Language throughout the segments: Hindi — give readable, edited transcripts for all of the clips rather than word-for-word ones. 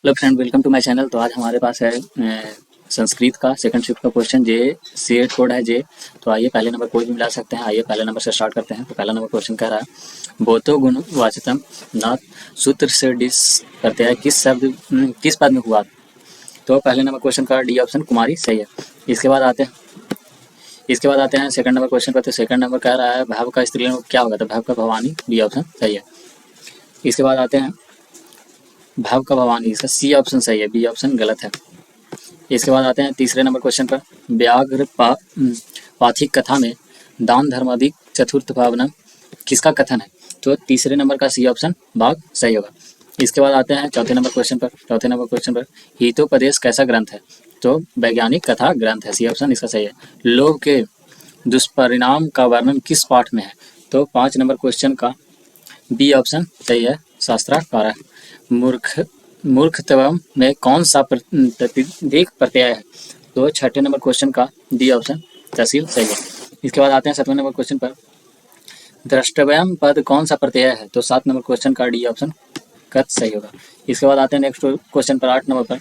Hello friend, welcome to my channel. तो आज हमारे पास है संस्कृत का सेकंड शिफ्ट का क्वेश्चन। जे सी कोड है जे। तो आइए पहले नंबर कोई भी मिला सकते हैं। आइए पहले नंबर से स्टार्ट करते हैं। तो पहला नंबर क्वेश्चन कह रहा है बोतो गुण वाचतम नाथ सूत्र से डिस प्रत्यय किस शब्द किस पद में हुआ। तो पहले नंबर क्वेश्चन का डी ऑप्शन कुमारी सही है। इसके बाद आते हैं सेकंड नंबर क्वेश्चन पर। तो सेकंड नंबर कह रहा है भाव का स्त्रीलिंग क्या होगा। तो भाव का भवानी, बी ऑप्शन सही है। इसके बाद आते हैं भाव का भवानी, इसका सी ऑप्शन सही है, बी ऑप्शन गलत है। इसके बाद आते हैं तीसरे नंबर क्वेश्चन पर। व्याघ्र पाथिक कथा में दान धर्माधिक चतुर्थ भावना किसका कथन है। तो तीसरे नंबर का सी ऑप्शन बाघ सही होगा। इसके बाद आते हैं चौथे नंबर क्वेश्चन पर। चौथे नंबर क्वेश्चन पर हितोपदेश कैसा ग्रंथ है। तो वैज्ञानिक कथा ग्रंथ है, सी ऑप्शन इसका सही है। लोभ के दुष्परिणाम का वर्णन किस पाठ में है। तो 5 नंबर क्वेश्चन का बी ऑप्शन सही है, शास्त्राकार। मूर्ख मूर्खत्वम में कौन सा प्रतिदिक प्रत्यय है। तो छठे नंबर क्वेश्चन का डी ऑप्शन तहसील सही है। इसके बाद आते हैं 7वें नंबर क्वेश्चन पर। द्रष्टव्यम पद कौन सा प्रत्यय है। तो 7 नंबर क्वेश्चन का डी ऑप्शन कत सही होगा। इसके बाद आते हैं नेक्स्ट क्वेश्चन पर 8 नंबर पर।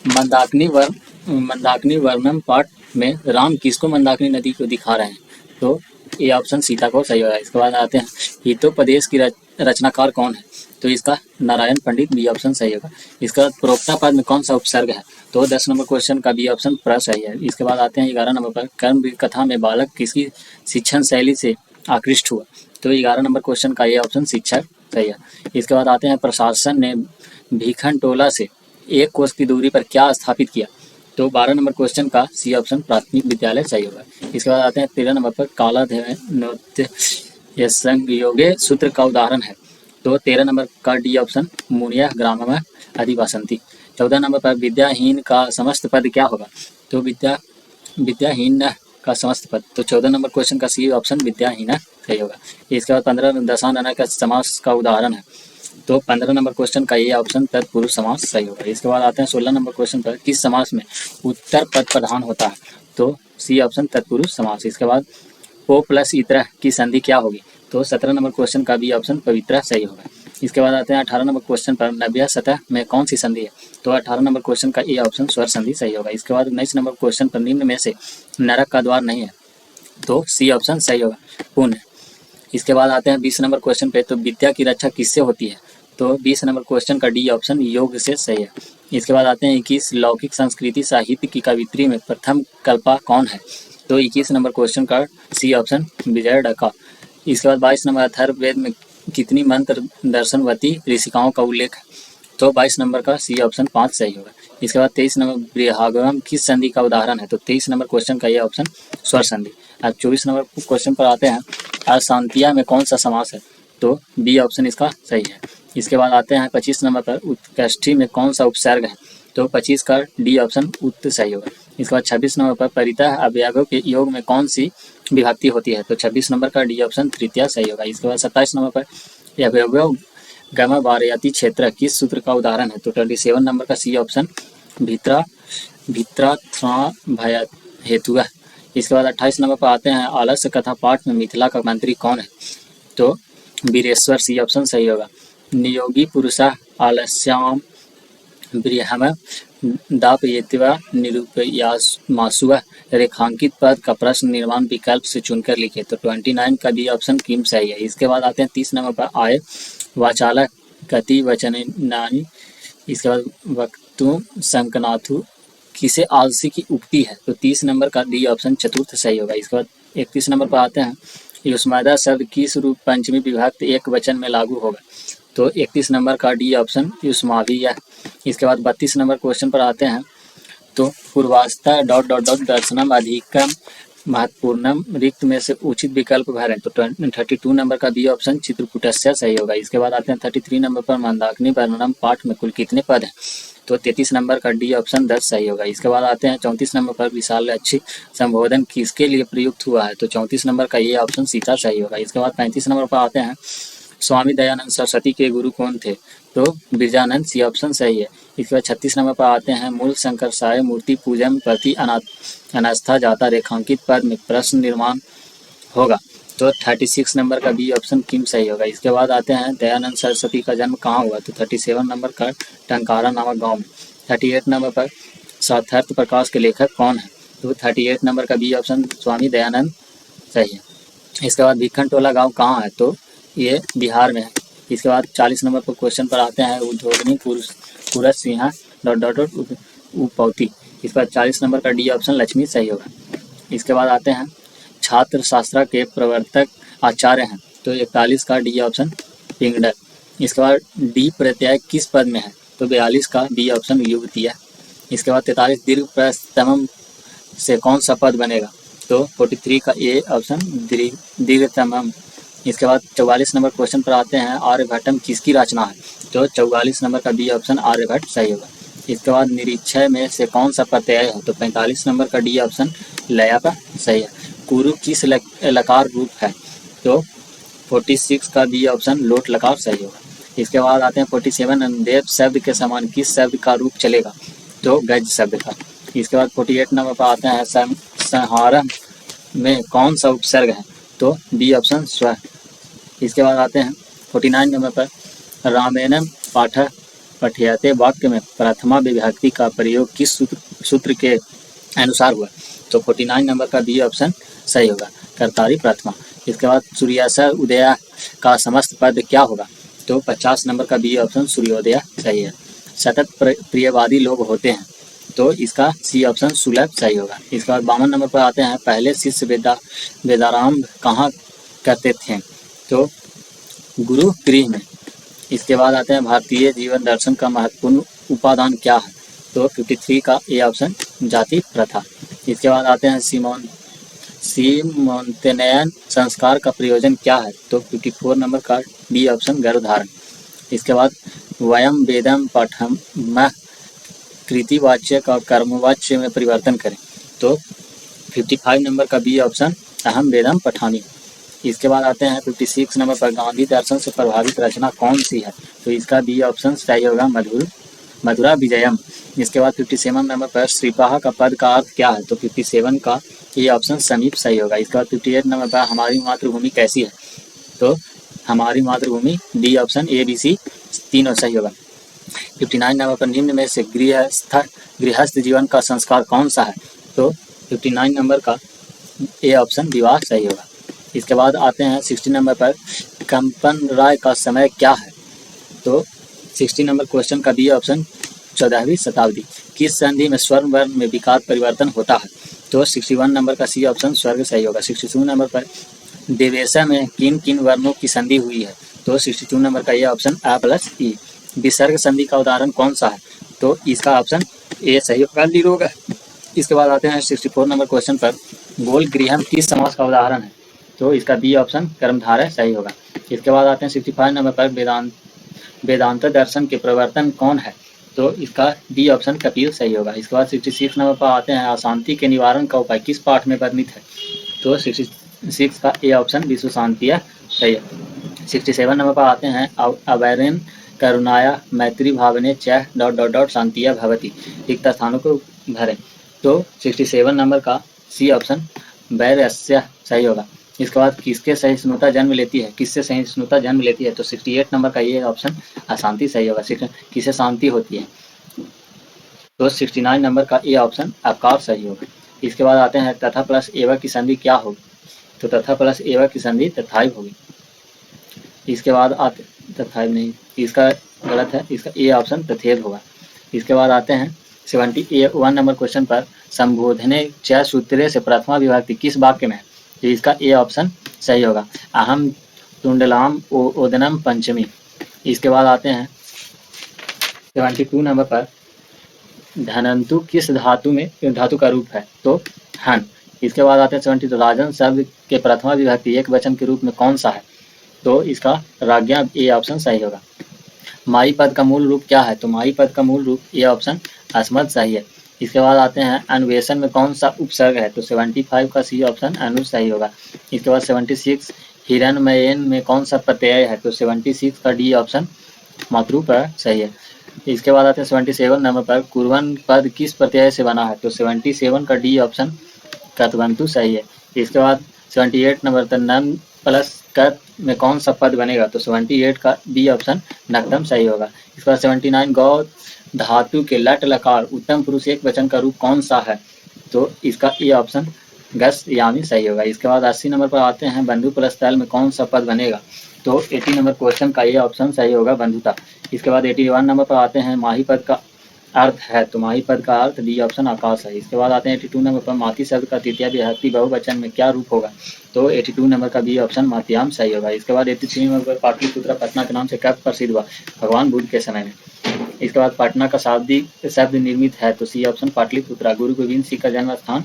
मंदाकिनी वर्णम पाठ में राम किसको मंदाकिनी नदी को दिखा रहे हैं। तो ये ऑप्शन सीता को सही होगा। इसके बाद आते हैं हितोपदेश की रचनाकार कौन है। तो इसका नारायण पंडित, बी ऑप्शन सही होगा। इसके बाद प्रोक्ता पद में कौन सा उपसर्ग है। तो 10 नंबर क्वेश्चन का बी ऑप्शन प्र सही है। इसके बाद आते हैं 11 नंबर पर। कर्मवीर कथा में बालक किसकी शिक्षण शैली से आकृष्ट हुआ। तो 11 नंबर क्वेश्चन का ये ऑप्शन शिक्षक सही है। इसके बाद आते हैं प्रशासन ने भीखन टोला से 1 कोस की दूरी पर क्या स्थापित किया। तो 12 नंबर क्वेश्चन का सी ऑप्शन प्राथमिक विद्यालय सही होगा। इसके बाद आते हैं 13 नंबर पर। काला नृत्य यह संयोगे सूत्र का उदाहरण है। तो 13 नंबर का डी ऑप्शन मुनिया ग्राम में अधिवासंती। 14 नंबर पर विद्याहीन का समस्त पद क्या होगा। तो विद्याहीन का समस्त पद। तो 14 नंबर क्वेश्चन का सी ऑप्शन विद्याहीन सही होगा। इसके बाद 15 दशानन का समास का उदाहरण है। तो 15 नंबर क्वेश्चन का ये ऑप्शन तत्पुरुष समास सही होगा। इसके बाद आते हैं 16 नंबर क्वेश्चन पर। किस समास में उत्तर पद प्रधान होता है। तो सी ऑप्शन तत्पुरुष समास। इसके बाद पो प्लस इतर की संधि क्या होगी। तो 17 नंबर क्वेश्चन का बी ऑप्शन पवित्र सही होगा। इसके बाद आते हैं 18 नंबर क्वेश्चन पर। नव्य सतह में कौन सी संधि है। तो 18 नंबर क्वेश्चन का ए ऑप्शन स्वर संधि सही होगा। इसके बाद 19 नंबर क्वेश्चन पर निम्न में से नरक का द्वार नहीं है। तो सी ऑप्शन सही होगा, पुण्य। इसके बाद आते हैं 20 नंबर क्वेश्चन पे। तो विद्या की रक्षा किससे होती है। तो 20 नंबर क्वेश्चन का डी ऑप्शन योग से सही है। इसके बाद आते हैं 21 लौकिक संस्कृति साहित्य की कवित्री में प्रथम कल्पा कौन है। तो 21 नंबर क्वेश्चन का सी ऑप्शन विजय डका। इसके बाद 22 नंबर अथर्ववेद में कितनी मंत्र दर्शनवती ऋषिकाओं का उल्लेख है। तो 22 नंबर का सी ऑप्शन 5 सही होगा। इसके बाद 23 नंबर बृहदागम किस संधि का उदाहरण है। तो 23 नंबर क्वेश्चन का ये ऑप्शन स्वर संधि। अब 24 नंबर क्वेश्चन पर आते हैं। अशांतिया में कौन सा समास है। तो बी ऑप्शन इसका सही है। इसके बाद आते हैं 25 नंबर पर। उत्कृष्टि में कौन सा उपसर्ग है। तो 25 का डी ऑप्शन उत्त सही होगा। इसके बाद 26 नंबर पर परितः अवयवों के योग में कौन सी विभक्ति होती है। तो 26 नंबर का डी ऑप्शन तृतीया सही होगा। इसके बाद 27 नंबर पर अवयव गम वारयाती क्षेत्र किस सूत्र का उदाहरण है। तो 27 नंबर का सी ऑप्शन भित्रा भय हेतु। इसके बाद 28 नंबर पर आते हैं। आलस्य कथा पाठ में मिथिला का मंत्री कौन है। तो वीरेश्वर, सी ऑप्शन सही होगा। नियोगी पुरुषा आलस्याम बृहम दापयित्वा निरूपयामासु रेखांकित पद का प्रश्न निर्माण विकल्प से चुनकर लिखे। तो 29 का बी ऑप्शन किम सही है। इसके बाद आते हैं 30 नंबर पर। आय वाचाला कति वचनानि। इसके बाद वक्तु संकनाथु किसे आलसी की उक्ति है। तो 30 नंबर का डी ऑप्शन चतुर्थ सही होगा। इसके बाद 31 नंबर पर आते हैं। युष्मदा शब्द किस रूप पंचमी विभक्त एक वचन में लागू होगा। तो 31 नंबर का डी ऑप्शन युष्माभि है। इसके बाद 32 नंबर क्वेश्चन पर आते हैं। तो पूर्वास्था दर्शनम अधिकम महत्वपूर्णम रिक्त में से उचित विकल्प भरें। तो 32 नंबर का बी ऑप्शन चित्रकूटस्य सही होगा। इसके बाद आते हैं 33 नंबर पर। मंदाकिनी वर्णनम पाठ में कुल कितने पद हैं। तो 33 नंबर का डी ऑप्शन 10 सही होगा। इसके बाद आते हैं 34 नंबर पर। विशाल अच्छी संबोधन किसके लिए प्रयुक्त हुआ है। तो 34 नंबर का ये ऑप्शन सीता सही होगा। इसके बाद 35 नंबर पर आते हैं। स्वामी दयानंद सरस्वती के गुरु कौन थे। तो बिरजानंद, सी ऑप्शन सही है। इसके बाद 36 नंबर पर आते हैं। मूल शंकर साय मूर्ति पूजन प्रति अनास्था जाता रेखांकित पद में प्रश्न निर्माण होगा। तो 36 नंबर का बी ऑप्शन किम सही होगा। इसके बाद आते हैं दयानंद सरस्वती का जन्म कहाँ हुआ, तो 37 नंबर का टंकारा नामक गांव में। 38 नंबर पर सार्थक प्रकाश के लेखक कौन है, तो 38 नंबर का बी ऑप्शन स्वामी दयानंद सही है। इसके बाद भिखन टोला गाँव कहाँ है, तो ये बिहार में है। इसके बाद 40 नंबर पर क्वेश्चन पर आते हैं उद्योगनी पुरुष सिंहा उपौती। इसके बाद 40 नंबर का डी ऑप्शन लक्ष्मी सही होगा। इसके बाद आते हैं छात्र शास्त्र के प्रवर्तक आचार्य हैं, तो 41 का डी ऑप्शन पिंगडल। इसके बाद डी प्रत्यय किस पद में है, तो 42 का बी ऑप्शन युवतीय। इसके बाद 43 दीर्घ प्रस्तमम से कौन सा पद बनेगा, तो 43 का ए ऑप्शन दीर्घतमम। इसके बाद 44 नंबर क्वेश्चन पर आते हैं आर्यभट्टम किसकी रचना है, तो 44 नंबर का बी ऑप्शन आर्यभट्ट सही होगा। इसके बाद निरीक्षय में से कौन सा प्रत्यय है, तो 45 नंबर का डी ऑप्शन लया का सही है। कुरु किस लकार रूप है, तो 46 का बी ऑप्शन लोट लकार सही होगा। इसके बाद आते हैं 47 अनुदेव शब्द के समान किस शब्द का रूप चलेगा, तो गज शब्द का। इसके बाद 48 नंबर पर आते हैं संहारम में कौन सा उपसर्ग है, तो बी ऑप्शन स्व। इसके बाद आते हैं 49 नंबर पर रामायणम पाठ पठ्यते वाक्य में प्रथमा विभक्ति का प्रयोग किस सूत्र के अनुसार हुआ, तो 49 नंबर का बी ऑप्शन सही होगा, कर्तारी प्रथमा। इसके बाद सूर्यास्तर उदय का समस्त पद क्या होगा, तो 50 नंबर का बी ऑप्शन सूर्योदय सही है। सतत प्रियवादी लोग होते हैं, तो इसका सी ऑप्शन सुलभ सही होगा। इसके बाद 52 नंबर पर आते हैं पहले शिष्य वेदारंभ कहाँ करते थे, तो गुरु गृह में। इसके बाद आते हैं भारतीय जीवन दर्शन का महत्वपूर्ण उपादान क्या है, तो 53 का ए ऑप्शन जाति प्रथा। इसके बाद आते हैं सीमोंतेनियन संस्कार का प्रयोजन क्या है, तो 54 नंबर का बी ऑप्शन गर्भधारण। इसके बाद वयम वेदम पठमः कृतिवाच्य का कर्मवाच्य में परिवर्तन करें, तो 55 नंबर का बी ऑप्शन अहम वेदम पठामी। इसके बाद आते हैं 56 नंबर पर गांधी दर्शन से प्रभावित रचना कौन सी है, तो इसका बी ऑप्शन सही होगा मधुरा विजयम। इसके बाद 57 नंबर पर श्रीपाह का पद का अर्थ क्या है, तो 57 का ये ऑप्शन समीप सही होगा। इसके बाद 58 नंबर पर हमारी मातृभूमि कैसी है, तो हमारी मातृभूमि D option A B C तीनों सही होगा। 59 नंबर पर निम्न में से गृहस्थ जीवन का संस्कार कौन सा है, तो 59 नंबर का ए ऑप्शन विवाह सही होगा। इसके बाद आते हैं 60 नंबर पर कंपन राय का समय क्या है, तो 60 नंबर क्वेश्चन का बी ऑप्शन 14वीं शताब्दी। किस संधि में स्वर्ण वर्ण में विकार परिवर्तन होता है, तो 61 नंबर का सी ऑप्शन स्वर्ग सही होगा। 62 नंबर पर देवेशा में किन किन वर्णों की संधि हुई है, तो 62 नंबर का ये ऑप्शन A+E। विसर्ग संधि का उदाहरण कौन सा है, तो इसका ऑप्शन ए सही होगा निरोग है। इसके बाद आते हैं 64 नंबर क्वेश्चन पर गोल गृहम किस समास का उदाहरण है, तो इसका बी ऑप्शन कर्मधारय सही होगा। इसके बाद आते हैं 65 नंबर पर वेदांत दर्शन के प्रवर्तन कौन है, तो इसका डी ऑप्शन कपिल सही होगा। इसके बाद 66 नंबर पर आते हैं अशांति के निवारण का उपाय किस पाठ में वर्णित है, तो 66 का ए ऑप्शन विश्व शांति सही है। 67 नंबर पर आते हैं अवैरेन करुणाया मैत्री भावने च ... शांतिया भवती रिक्त स्थानों को भरें, तो 67 नंबर का सी ऑप्शन वैरस्य सही होगा। इसके बाद किसके सहिष्णुता जन्म लेती है, किससे सहिष्णुता जन्म लेती है, तो 68 नंबर का ये ऑप्शन अशांति सही होगा। किससे शांति होती है, तो 69 नंबर का ये ऑप्शन अवकार सही होगा। इसके बाद आते हैं तथा प्लस एवं की संधि क्या होगी, तो तथा प्लस एवं की संधि तथाइव होगी। इसके बाद आते तथाइव नहीं, इसका गलत है, इसका ए ऑप्शन तथेव होगा। इसके बाद आते हैं 71 नंबर क्वेश्चन पर संबोधने च सूत्रे से प्रथमा विभक्ति किस वाक्य में है, तो इसका ए ऑप्शन सही होगा अहम तुंडलाम ओदनम पंचमी। इसके बाद आते हैं 72 नंबर पर धनंतु किस धातु का रूप है, तो हन। इसके बाद आते हैं 72 राजन शब्द के प्रथमा विभक्ति एक वचन के रूप में कौन सा है, तो इसका राज्ञा ए ऑप्शन सही होगा। माई पद का मूल रूप क्या है, तो माई पद का मूल रूप ए ऑप्शन अस्मद सही है। इसके बाद आते हैं अन्वेषण में कौन सा उपसर्ग है, तो 75 का सी ऑप्शन अनु सही होगा। इसके बाद 76 हिरणमयन में कौन सा प्रत्यय है, तो 76 का डी ऑप्शन मातृप सही है। इसके बाद आते हैं 77 नंबर पर कुर्वन पद किस प्रत्यय से बना है, तो 77 का डी ऑप्शन कतवंतु सही है। इसके बाद 78 नंबर पर प्लस कर में कौन सा पद बनेगा? तो 78 का बी ऑप्शन नकदम सही होगा। इसके बाद 79 गौ धातु के लट लकार उत्तम पुरुष एक वचन का रूप कौन सा है? तो इसका ए ऑप्शन गस यामी सही होगा। इसके बाद 80 नंबर पर आते हैं बंधु प्लस तल में कौन सा पद बनेगा? तो 80 नंबर क्वेश्चन का ये ऑप्शन सही होगा बंधुता। इसके बाद 81 नंबर पर आते हैं माही पद का अर्थ है, तो माही पद का अर्थ डी ऑप्शन आकाश है। इसके बाद आते हैं 82 नंबर पर माती शब्द का तृतीय विभक्ति बहुवचन में क्या रूप होगा? तो 82 नंबर का बी ऑप्शन मात्याम सही होगा। इसके बाद 83 नंबर पर पाटलिपुत्र पटना के नाम से कब प्रसिद्ध हुआ? भगवान बुद्ध के समय में। इसके बाद पटना का शाब्दिक शब्द निर्मित है, तो सी ऑप्शन पाटलिपुत्रा। गुरु गोविंद सिंह का जन्म स्थान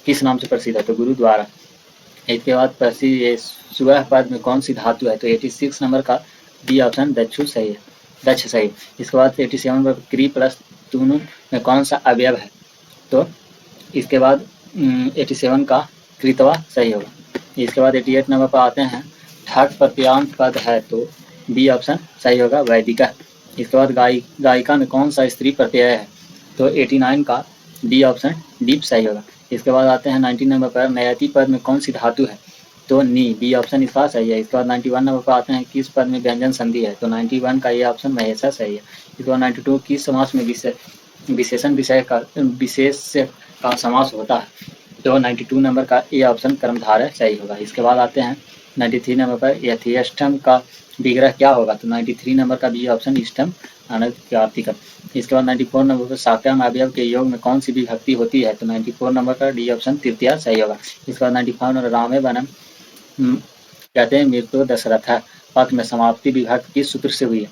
किस नाम से प्रसिद्ध है? तो गुरुद्वारा। इसके बाद प्रसिद्ध सुवह पद में कौन सी धातु है? तो 86 नंबर का बी ऑप्शन दक्षु सही है, दक्ष सही। इसके बाद 87 नंबर पर क्री प्लस तुनु में कौन सा अवयव है? तो इसके बाद 87 का कृतवा सही होगा। इसके बाद 88 नंबर पर आते हैं ठक प्रत्यांत पद है, तो बी ऑप्शन सही होगा वैदिका। इसके बाद गायिका में कौन सा स्त्री प्रत्यय है? तो 89 का डी ऑप्शन डीप सही होगा। इसके बाद आते हैं 90 नंबर पर नयति पद में कौन सी धातु है? तो नी, बी ऑप्शन इसका सही है। इसके बाद 91 नंबर पर आते हैं किस पद में व्यंजन संधि है? तो 91 का ये ऑप्शन महेशा सही है। इसके बाद 92 किस समास में विशेषण विशेष का समास होता है? तो 92 नंबर का ए ऑप्शन कर्मधारय सही होगा। इसके बाद आते हैं 93 नंबर पर यथेष्टम का विग्रह क्या होगा? तो 93 नंबर का बी ऑप्शन इष्टम अनधिकारतिकम। इसके बाद 94 नंबर पर साक्यम अवयव के योग में कौन सी विभक्ति होती है? तो 94 नंबर का डी ऑप्शन तृतीया सही होगा। इसके बाद 95 नंबर रामे वनम कहते हैं मृत्यु दशरथ पद में समाप्ति विभक्ति किस सूत्र से हुई है?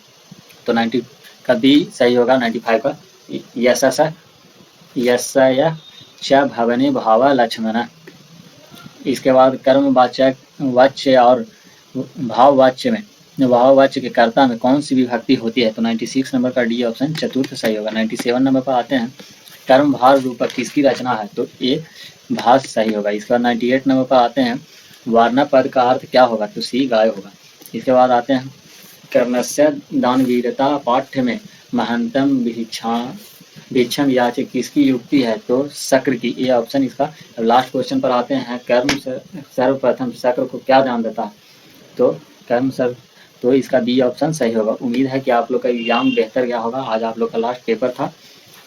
तो 90 का बी सही होगा। 95 का यश भवने भावा लक्ष्मण। इसके बाद कर्म वाच्य और भाववाच्य में भाववाच्य के कर्ता में कौन सी विभक्ति होती है? तो 96 नंबर का डी ऑप्शन चतुर्थ सही होगा। 97 नंबर पर आते हैं कर्म भार रूपक किसकी रचना है? तो ए भास सही होगा। इसके बाद 98 नंबर पर आते हैं वार्ना पद का अर्थ क्या होगा? तो सी गाय होगा। इसके बाद आते हैं कर्णस्य दानवीरता पाठ्य में महंतम भिक्षम याचक किसकी युक्ति है? तो शक्र की, ए ऑप्शन इसका। लास्ट क्वेश्चन पर आते हैं कर्म सर्वप्रथम शक्र को क्या जान देता है? तो कर्म सर्व, तो इसका बी ऑप्शन सही होगा। उम्मीद है कि आप लोग का एग्जाम बेहतर गया होगा। आज आप लोग का लास्ट पेपर था,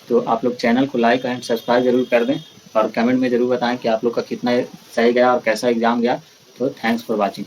तो आप लोग चैनल को लाइक एंड सब्सक्राइब जरूर कर दें और कमेंट में ज़रूर बताएं कि आप लोग का कितना सही गया और कैसा एग्जाम गया। तो थैंक्स फॉर वॉचिंग।